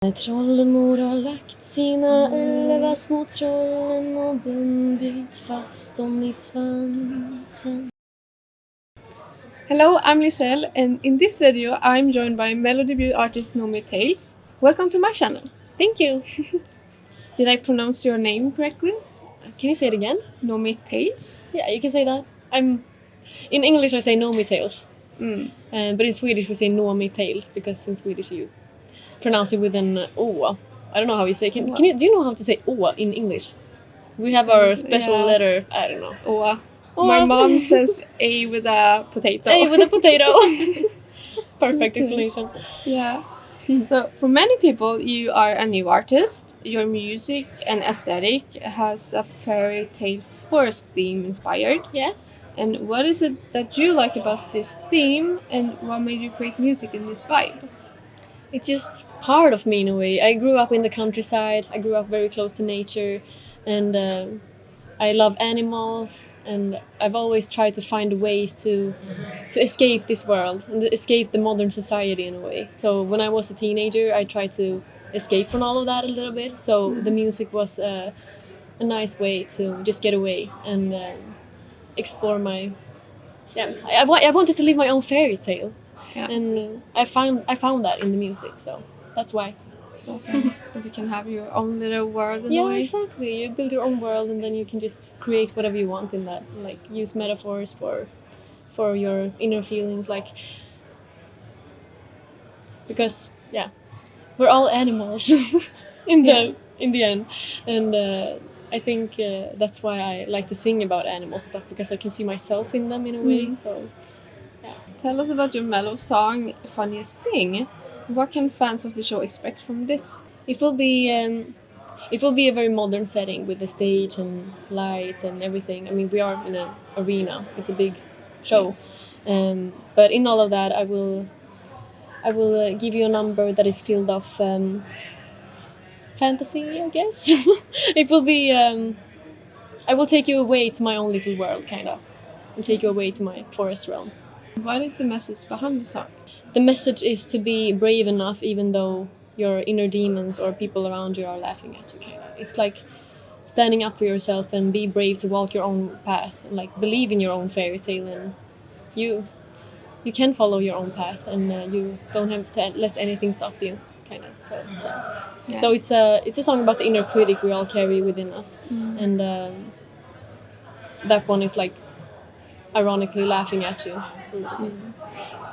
Trollmor har lagt sina 11 små trollen och bundit fast dem i svansen. Hello, I'm Liselle, and in this video I'm joined by Melody debut artist Nomi Tales. Welcome to my channel. Thank you. Did I pronounce your name correctly? Can you say it again? Nomi Tales? Yeah, you can say that. In English I say Nomi Tales. But in Swedish we say Nomi Tales because in Swedish you pronounce it with an O. I don't know how you say. Do you know how to say O in English? We have our special letter. I don't know. O. My mom says A with a potato. A with a potato. Perfect explanation. Yeah. So for many people, you are a new artist. Your music and aesthetic has a fairy tale forest theme inspired. Yeah. And what is it that you like about this theme, and what made you create music in this vibe? It's just part of me in a way. I grew up in the countryside. I grew up very close to nature, and I love animals. And I've always tried to find ways to escape this world and escape the modern society in a way. So when I was a teenager, I tried to escape from all of that a little bit. So the music was a nice way to just get away and explore my. Yeah, I wanted to live my own fairy tale. Yeah. And I found that in the music, so that's why. It's awesome that you can have your own little world in a way. Yeah, exactly. You build your own world, and then you can just create whatever you want in that. Like use metaphors for your inner feelings, like because we're all animals in the end, and I think that's why I like to sing about animals and stuff, because I can see myself in them in a way. So. Yeah. Tell us about your mellow song, Funniest Thing. What can fans of the show expect from this? It will be a very modern setting with the stage and lights and everything. I mean, we are in an arena. It's a big show, but in all of that, I will give you a number that is filled of fantasy, I guess. It will be. I will take you away to my own little world, kind of, and take you away to my forest realm. What is the message behind the song? The message is to be brave enough even though your inner demons or people around you are laughing at you, kind of. It's like standing up for yourself and be brave to walk your own path and like believe in your own fairy tale, and you can follow your own path, and you don't have to let anything stop you, kind of. So so it's a song about the inner critic we all carry within us, and that one is like ironically laughing at you.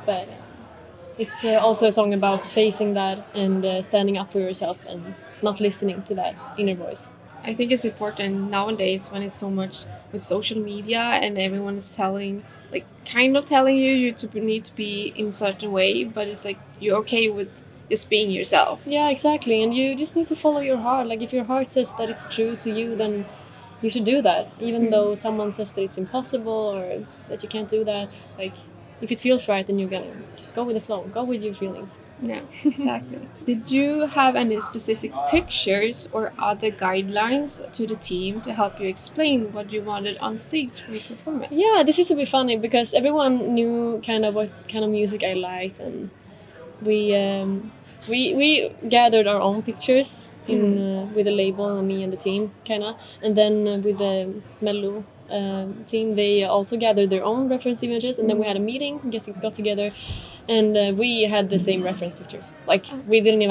But it's also a song about facing that and standing up for yourself and not listening to that inner voice. I think it's important nowadays when it's so much with social media and everyone is telling you to need to be in a certain way, but it's like you're okay with just being yourself. Yeah, exactly. And you just need to follow your heart. Like if your heart says that it's true to you, then you should do that, even though someone says that it's impossible or that you can't do that. Like, if it feels right, then you're gonna just go with the flow, go with your feelings. Yeah, exactly. Did you have any specific pictures or other guidelines to the team to help you explain what you wanted on stage for your performance? Yeah, this is to be funny because everyone knew kind of what kind of music I liked, and we gathered our own pictures in with the label and me and the team, kind of, and then with the Mello team, they also gathered their own reference images, and then we had a meeting, got together, and we had the same reference pictures. Like we didn't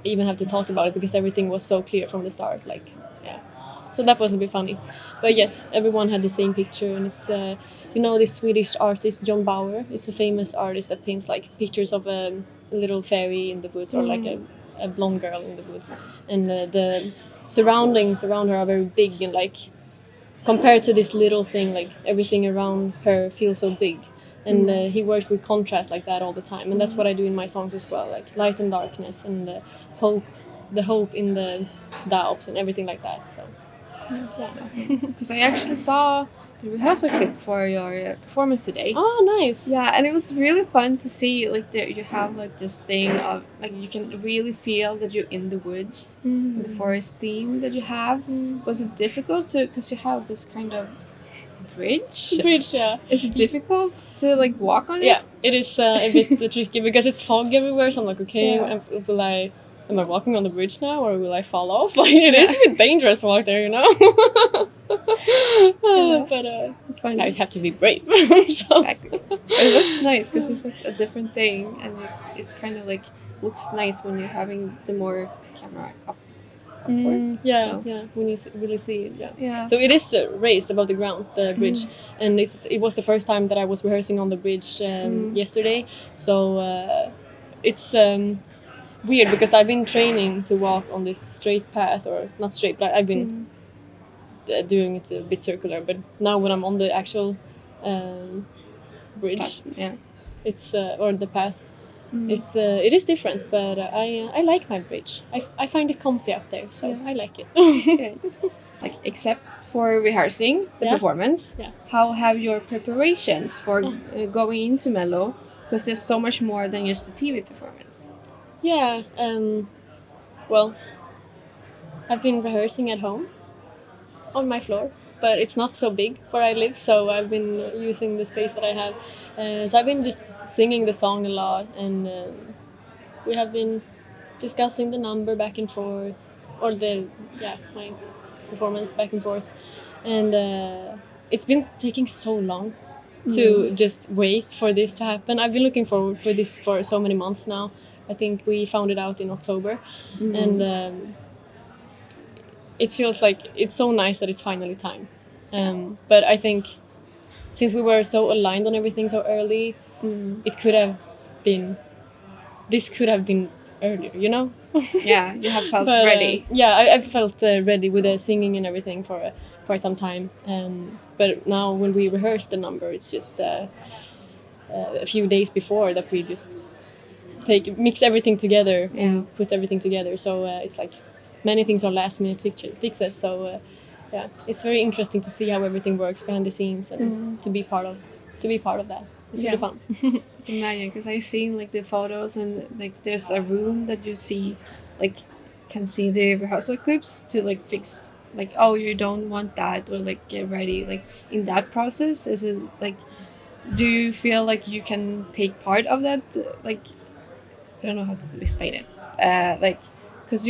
even have to talk about it because everything was so clear from the start. Like so that was a bit funny, but yes, everyone had the same picture, and it's this Swedish artist John Bauer. It's a famous artist that paints like pictures of a little fairy in the woods or like a blonde girl in the woods, and the surroundings around her are very big, and like compared to this little thing, like everything around her feels so big, and he works with contrast like that all the time, and that's what I do in my songs as well, like light and darkness, and the hope in the doubt and everything like that. So that's awesome. Because I actually saw the rehearsal clip for your performance today. Oh, nice. Yeah, and it was really fun to see like you have like this thing of like you can really feel that you're in the woods, the forest theme that you have. Was it difficult because you have this kind of bridge? Yeah. Is it difficult to like walk on it? Yeah, it is a bit tricky because it's fog everywhere, so I'm like, okay, will I am I walking on the bridge now or will I fall off? Like it is a bit dangerous to walk there, you know. But It's fine. I have to be brave. So. Exactly. But it looks nice because it's like a different thing, and it kind of like looks nice when you're having the more camera up. Yeah, So. yeah. When you really see it, yeah. Yeah. So it is raised above the ground, the bridge, and it was the first time that I was rehearsing on the bridge yesterday. So it's weird because I've been training to walk on this straight path, or not straight, but I've been doing it a bit circular. But now when I'm on the actual bridge, it's or the path. It is different, but I like my bridge. I find it comfy up there, so I like it. Like except for rehearsing the performance, how have your preparations for going into Mello? Because there's so much more than just the TV performance. Yeah. Well, I've been rehearsing at home on my floor, but it's not so big where I live, so I've been using the space that I have. So I've been just singing the song a lot, and we have been discussing the number back and forth, or my performance back and forth, and it's been taking so long to just wait for this to happen. I've been looking forward for this for so many months now. I think we found it out in October, and it feels like it's so nice that it's finally time. But I think since we were so aligned on everything so early, this could have been earlier, you know? Yeah, you have felt ready. I felt ready with the singing and everything for quite some time. But now when we rehearse the number, it's just a few days before that we just mix everything together and put everything together. So it's like many things are last minute fixes. So it's very interesting to see how everything works behind the scenes and to be part of that. It's really fun. Imagine, because I've seen like the photos, and like there's a room that you see, like can see the rehearsal clips to like fix, like, oh, you don't want that, or like get ready. Like in that process, is it like, do you feel like you can take part of that? Like, I don't know how to explain it. Like, because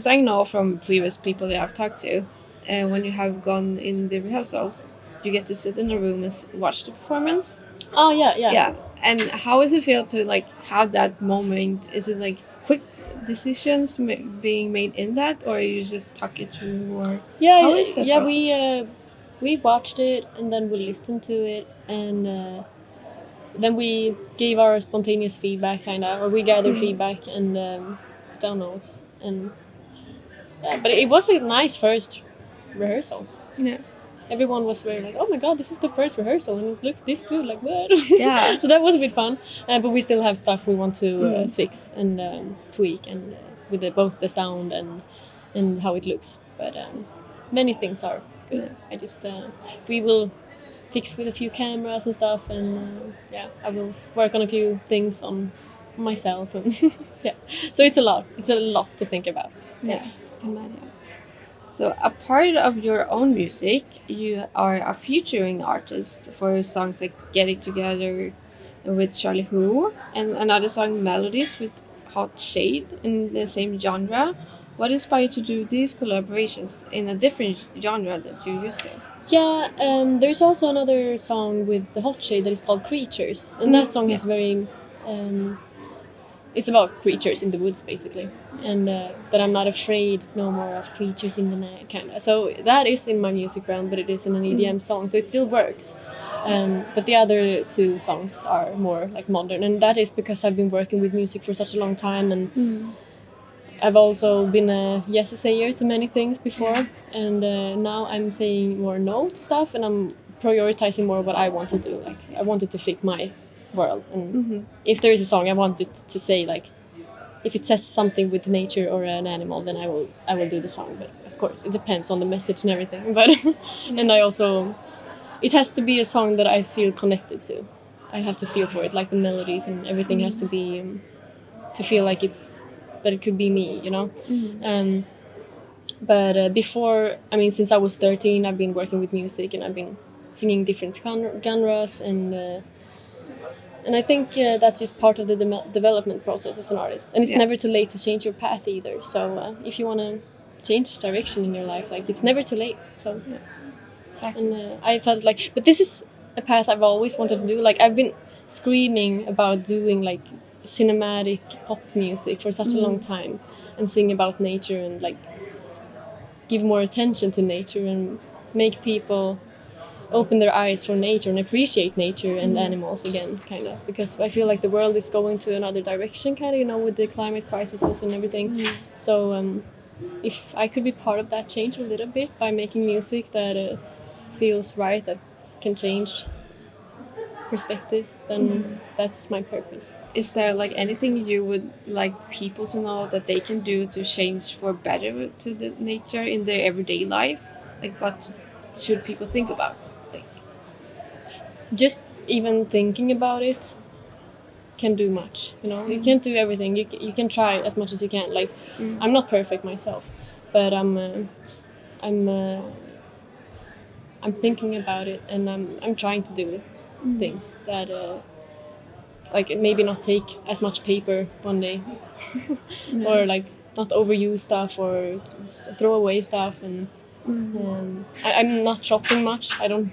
I know from previous people that I've talked to, when you have gone in the rehearsals, you get to sit in a room and watch the performance. Oh yeah. And how does it feel to like have that moment? Is it like quick decisions being made in that, or you just talk it through? Or how is that process? We watched it and then we listened to it, and then we gave our spontaneous feedback, or we gathered feedback and down notes, and but it was a nice first rehearsal. Yeah. Everyone was very like, oh my god, this is the first rehearsal and it looks this good, like what? Yeah. So that was a bit fun, but we still have stuff we want to fix and tweak, and with both the sound and how it looks. But many things are good. I just we will fix with a few cameras and stuff, and I will work on a few things on myself, and so it's a lot to think about. Yeah. Imagine. So, a part of your own music, you are a featuring artist for songs like Get It Together with Charlie Who, and another song, Melodies, with Hot Shade, in the same genre. What inspired you to do these collaborations in a different genre that you used to? Yeah, there's also another song with the Hot Shade that is called Creatures, and that song is very... it's about creatures in the woods, basically, and that I'm not afraid no more of creatures in the night, kind of. So that is in my music brand, but it is in an EDM song, so it still works. But the other two songs are more like modern, and that is because I've been working with music for such a long time, and I've also been a yes-sayer to many things before, and now I'm saying more no to stuff, and I'm prioritizing more what I want to do. Like, I wanted to fit my world, and if there is a song I wanted to say, like, if it says something with nature or an animal, then I will do the song. But of course it depends on the message and everything, but and I also, it has to be a song that I feel connected to. I have to feel for it, like the melodies and everything has to be to feel like that it could be me, you know. But before, I mean, since I was 13, I've been working with music, and I've been singing different genres, and And I think that's just part of the development process as an artist. And it's never too late to change your path either. So if you want to change direction in your life, like it's never too late. So Exactly. and I felt like, but this is a path I've always wanted to do. Like I've been screaming about doing like cinematic pop music for such a long time, and sing about nature and like give more attention to nature and make people open their eyes for nature and appreciate nature and animals again, kind of, because I feel like the world is going to another direction, kind of, you know, with the climate crises and everything. So if I could be part of that change a little bit by making music that feels right, that can change perspectives, then that's my purpose. Is there like anything you would like people to know that they can do to change for better to the nature in their everyday life? Like what should people think about? Like just even thinking about it can do much, you know. You can't do everything. You can try as much as you can. Like I'm not perfect myself, but I'm thinking about it, and I'm trying to do things that like maybe not take as much paper one day or like not overuse stuff or throw away stuff. And I'm not shopping much. I don't,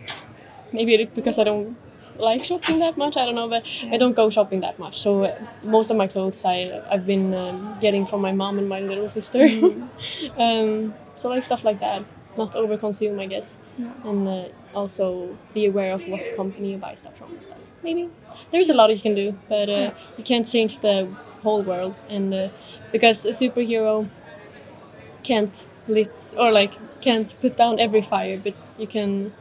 maybe it's because I don't like shopping that much, I don't know, but I don't go shopping that much. So most of my clothes I've been getting from my mom and my little sister. So like stuff like that, not overconsume, I guess. And also be aware of what company you buy stuff from and stuff. Maybe there's a lot you can do, but you can't change the whole world. And because a superhero can't can't put down every fire, but you can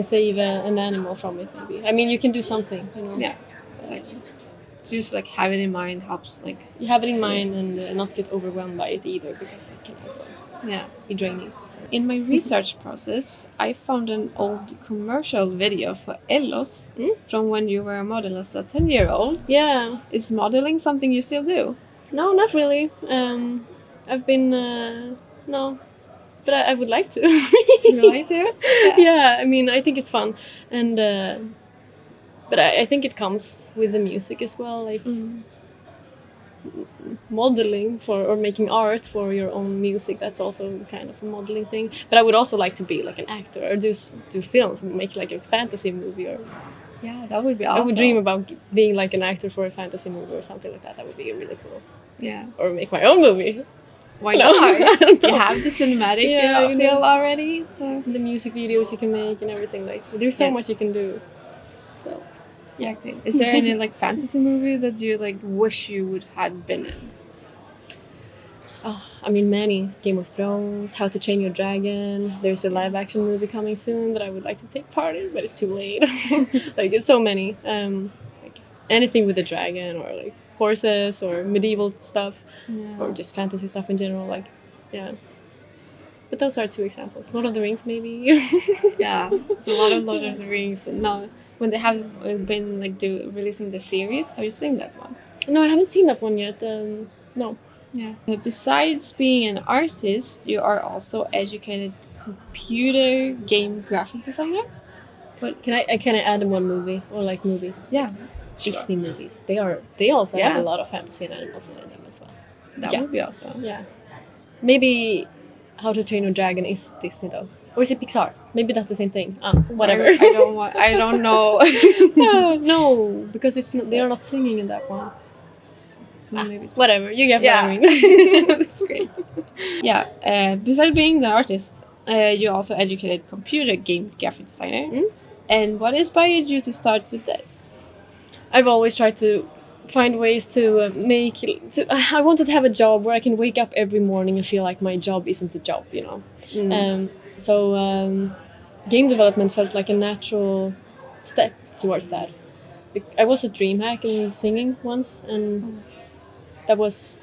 save an animal from it, maybe. I mean, you can do something, you know. yeah, exactly. Just like have it in mind helps. Like You have it in mind and not get overwhelmed by it either, because it can also be draining. So. in my research process, I found an old commercial video for Ellos from when you were a model as a 10-year-old. Yeah. Is modeling something you still do? No, not really. I've been no, but I would like to. You like to? Yeah, I mean, I think it's fun, and but I think it comes with the music as well, like modeling for or making art for your own music. That's also kind of a modeling thing. But I would also like to be like an actor or do films, make like a fantasy movie, or Yeah, that would be awesome. I would dream about being like an actor for a fantasy movie or something like that. That would be really cool. Yeah. Or make my own movie. Why No, I not? don't know. You have the cinematic Yeah, you know. feel already. So. The music videos you can make and everything, like there's so Yes. much you can do. So Exactly. Is there any like fantasy movie that you like wish you would had been in? I mean, many. Game of Thrones, How to Train Your Dragon. There's a live action movie coming soon that I would like to take part in, but it's too late. Like it's so many. Like anything with a dragon, or like horses, or medieval stuff, or just fantasy stuff in general. Like, yeah. But those are two examples. Lord of the Rings, maybe. Yeah, it's a lot of Lord of the Rings. No, when they have been like releasing the series, have you seen that one? No, I haven't seen that one yet. No. Yeah. Besides being an artist, you are also educated computer game graphic designer. But Can I add one movie, or like movies? yeah, Disney movies. They also have Yeah. a lot of fantasy and animals in them as well. that Yeah. would be awesome. Yeah. Maybe How to Train Your Dragon is Disney though. Or is it Pixar? Maybe that's the same thing. Whatever. I don't know. No, because it's not, they are not singing in that one. Maybe it's Whatever, you get what Yeah. I mean. That's great. Yeah. Besides being the artist, you also educated computer game graphic designer. And what inspired you to start with this? I've always tried to find ways to I wanted to have a job where I can wake up every morning and feel like my job isn't a job, you know. So game development felt like a natural step towards that. I was a DreamHack in singing once, and I was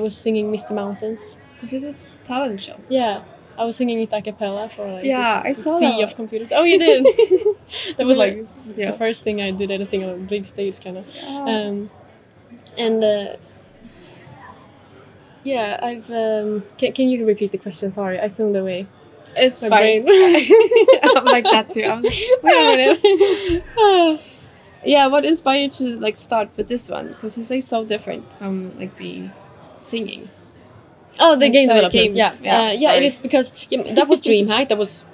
singing Mr. Mountains. Was it a talent show? Yeah, I was singing it a cappella for like Yeah, this I saw sea that. of computers. Oh, you did? That was like Yeah. the first thing I did anything on a big stage, kind of. Oh. Yeah, I've. Can you repeat the question? Sorry, I zoomed away. It's My fine. brain. I'm like that too. I'm like, wait a minute. Yeah, what inspired you to like start with this one? Because it's like so different from like being singing. Oh, the Like, game sorry, development. Yeah, it is because that was DreamHack. That was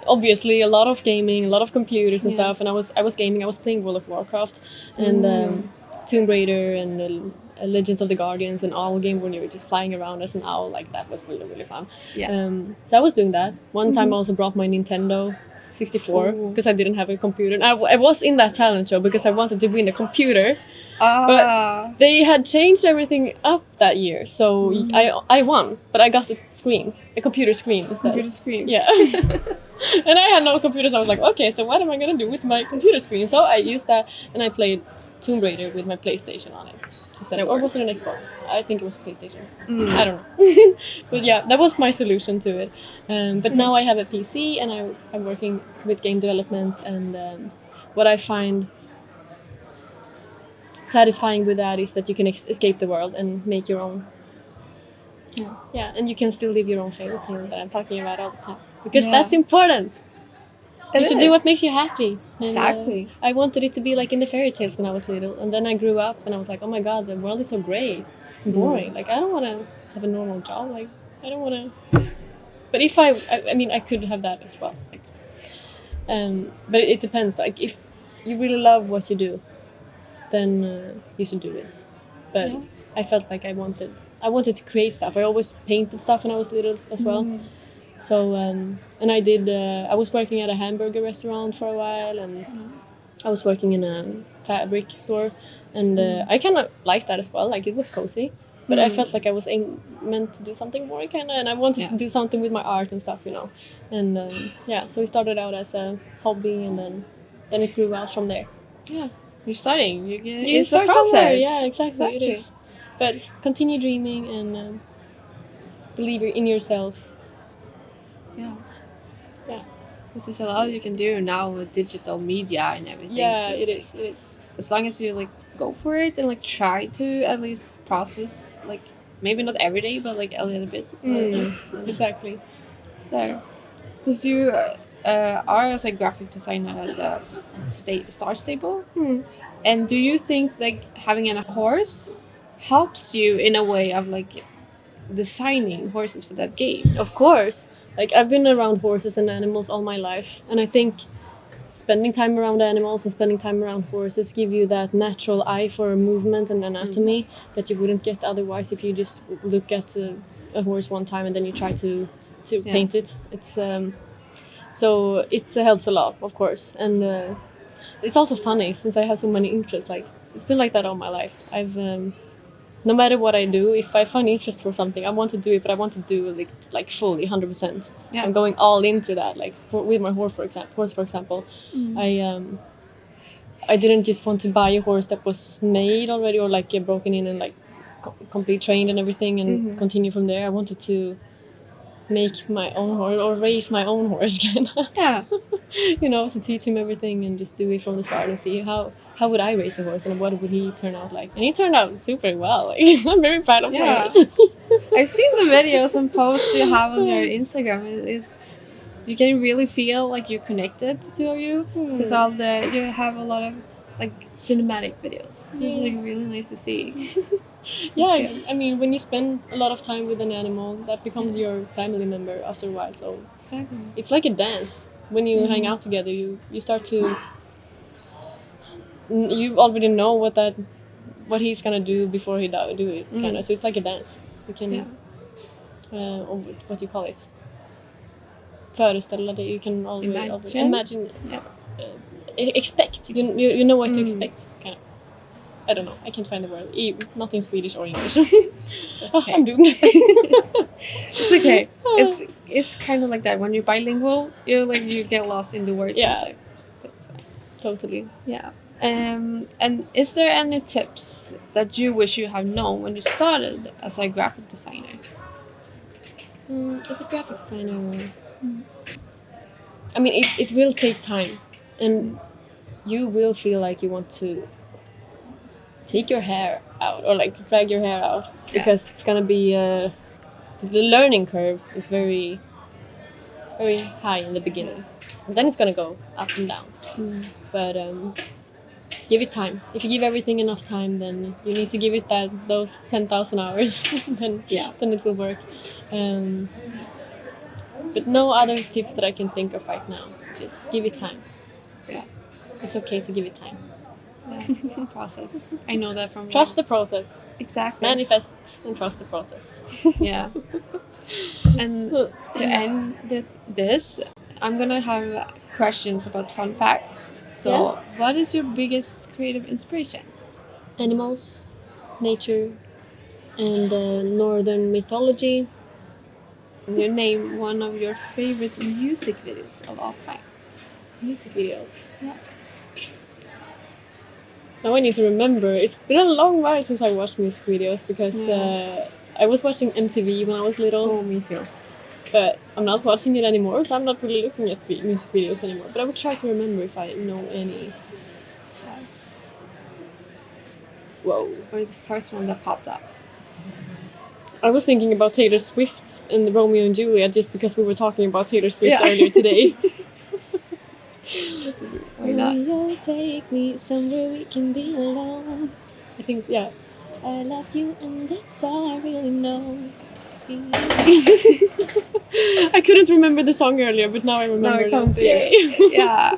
obviously a lot of gaming, a lot of computers and stuff. And I was gaming. I was playing World of Warcraft and Tomb Raider and Legends of the Guardians and all game when you were just flying around as an owl. Like that was really really fun. Yeah. So I was doing that. One time I also brought my Nintendo 64 because I didn't have a computer. And I was in that talent show because I wanted to win a computer. But they had changed everything up that year, so I won, but I got a computer screen instead. Computer screen. Yeah. And I had no computer, so I was like, okay, so what am I gonna do with my computer screen? So I used that, and I played Tomb Raider with my PlayStation on it instead. Or was it an Xbox? I think it was a PlayStation. I don't know. But yeah, that was my solution to it. But now I have a PC, and I'm working with game development, and what I find satisfying with that is that you can escape the world and make your own. Yeah, and you can still live your own fairy tale that I'm talking about all the time because that's important. You should do what makes you happy. And, exactly. I wanted it to be like in the fairy tales when I was little, and then I grew up and I was like, oh my god, the world is so gray, and boring. Like I don't want to have a normal job. Like I don't want to. But if I mean, I could have that as well. Like, but it depends. Like if you really love what you do, then you should do it. But I felt like I wanted to create stuff. I always painted stuff when I was little as well. So and I was working at a hamburger restaurant for a while, and I was working in a fabric store, and I kind of liked that as well. Like it was cozy, but I felt like I was meant to do something more kind of, and I wanted to do something with my art and stuff, And so we started out as a hobby, and then it grew out from there. Yeah. You're starting. You it's start a process. somewhere. Yeah, exactly. It is. But continue dreaming and believe in yourself. Yeah. Yeah. This is a lot you can do now with digital media and everything. Yeah, so it is. It is. As long as you like go for it and like try to at least process, like maybe not every day, but like a little bit. Exactly. So, because you are as a graphic designer at the Star Stable, and do you think like having a horse helps you in a way of like designing horses for that game? Of course. Like I've been around horses and animals all my life, and I think spending time around animals and spending time around horses give you that natural eye for movement and anatomy that you wouldn't get otherwise if you just look at a horse one time and then you try to paint it. It's so it helps a lot, of course, and it's also funny since I have so many interests. Like it's been like that all my life. I've no matter what I do, if I find interest for something, I want to do it, but I want to do it like fully, 100%. Yeah. I'm going all into that. Like with my horse, for example, I didn't just want to buy a horse that was made already or like broken in and like complete trained and everything and continue from there. I wanted to make my own horse or raise my own horse again. Yeah. To teach him everything and just do it from the start and see how would I raise a horse and what would he turn out like. And he turned out super well. Like, I'm very proud of my horse. I've seen the videos and posts you have on your Instagram. You can really feel like you're connected to you because you have a lot of like cinematic videos. So it's like really nice to see. Yeah, I mean, when you spend a lot of time with an animal, that becomes your family member after a while. So it's like a dance. When you hang out together, you start to. You already know what he's gonna do before he do it, kind of. So it's like a dance. You can, or what do you call it? Föreställa dig. You can always imagine. Expect. You know what to expect, kind of. I don't know. I can't find the word. Not in Swedish or English. Okay. I'm doomed. It's okay. It's kind of like that. When you're bilingual, you get lost in the words sometimes. So it's fine. Totally. Yeah. And is there any tips that you wish you had known when you started as a graphic designer? As a graphic designer, I mean, it will take time, and you will feel like you want to take your hair out or like drag your hair out because it's gonna be the learning curve is very, very high in the beginning, and then it's gonna go up and down. But give it time. If you give everything enough time, then you need to give it those 10,000 hours. then it will work. But no other tips that I can think of right now. Just give it time. Yeah. It's okay to give it time. Yeah, it's a process. I know that from Trust the process. Exactly. Manifest and trust the process. Yeah. And to end this, I'm gonna have questions about fun facts. So, what is your biggest creative inspiration? Animals, nature, and northern mythology. You name one of your favorite music videos of all time. Music videos. Yeah. Now I need to remember. It's been a long while since I watched music videos because I was watching MTV when I was little. Oh, me too. But I'm not watching it anymore, so I'm not really looking at music videos anymore. But I would try to remember if I know any. Whoa. Or the first one that popped up. I was thinking about Taylor Swift and Romeo and Juliet just because we were talking about Taylor Swift earlier today. Why not? Will you take me somewhere we can be alone? I think, I love you and that's all I really know. I couldn't remember the song earlier, but now I remember it. Yeah.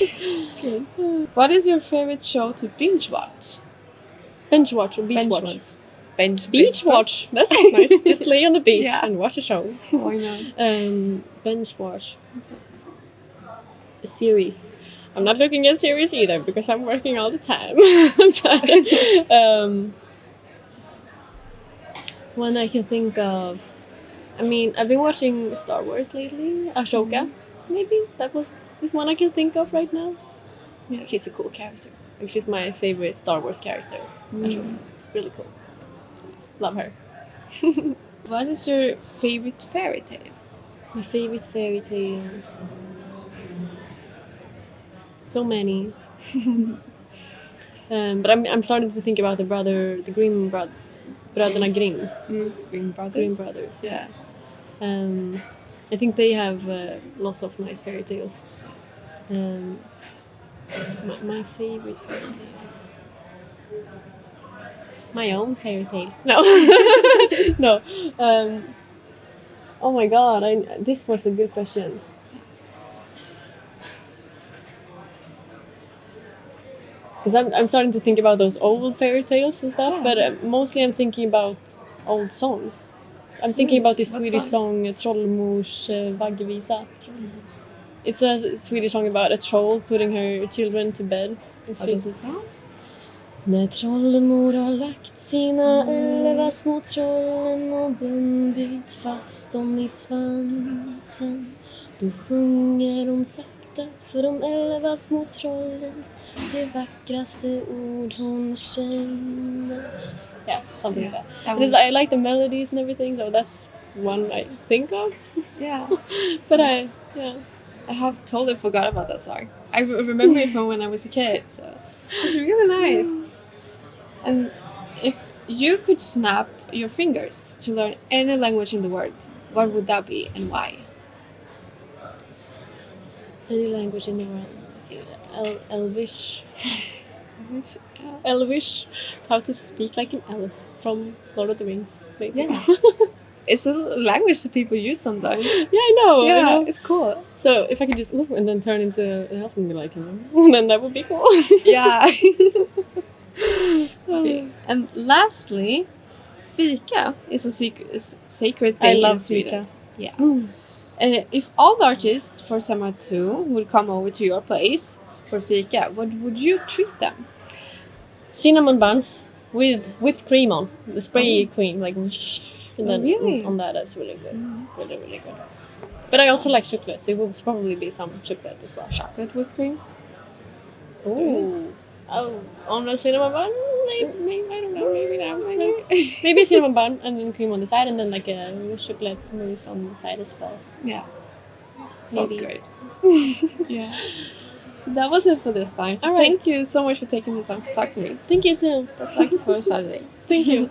It's good. What is your favorite show to binge watch? Binge watch or beach Binge watch? watch. Beach watch. That sounds nice. Just lay on the beach and watch a show. Why not? Binge watch. A series. I'm not looking at series either because I'm working all the time. But, one I can think of. I mean, I've been watching Star Wars lately. Ashoka, maybe is one I can think of right now. Yeah, she's a cool character. Like, she's my favorite Star Wars character. Ashoka, really cool. Love her. What is your favorite fairy tale? My favorite fairy tale. So many. But I'm starting to think about the Grimm Bröderna Grimm. Grimm Brothers. Grimm Brothers, yeah. I think they have lots of nice fairy tales. My favorite fairy tale. My own fairy tales. No. No. Oh my god, this was a good question. Because I'm starting to think about those old fairy tales and stuff, but mostly I'm thinking about old songs. So I'm thinking about this Swedish song, Trollmors vaggevisa. It's a Swedish song about a troll putting her children to bed. How does it sound? När trollmor har lagt sina 11 små trollen och bundit fast dem i svansen, då sjunger hon sakta för de 11 små trollen det vackraste ord hon känner. Yeah, something like that. I like the melodies and everything, so that's one I think of. Yeah. But I have totally forgot about that song. I remember it from when I was a kid, so it's really nice. And if you could snap your fingers to learn any language in the world, what would that be and why? Any language in the world. Elvish. Elvish. How to speak like an elf from Lord of the Rings. Maybe. Yeah. It's a language that people use sometimes. Yeah, I know. Yeah, I know. it's cool. So if I could just and then turn into an elf and be like, then that would be cool. Yeah. Okay. And lastly, fika is a sacred thing. I love in Sweden. fika. Yeah. If all the artists for Summer 2 would come over to your place for fika, what would you treat them? Cinnamon buns with whipped cream on. The spray cream, like, and then really? on that's really good. Really, really good. But I also like chocolate, so it would probably be some chocolate as well. Chocolate whipped cream? Oh, on the cinnamon bun? Maybe I don't know. Maybe not. Maybe a cinnamon bun and then cream on the side, and then like a chocolate mousse on the side as well. Yeah. Sounds Maybe. great. Yeah. So that was it for this time. So thank you so much for taking the time to talk to me. Thank you too. That's like for Saturday. Thank you.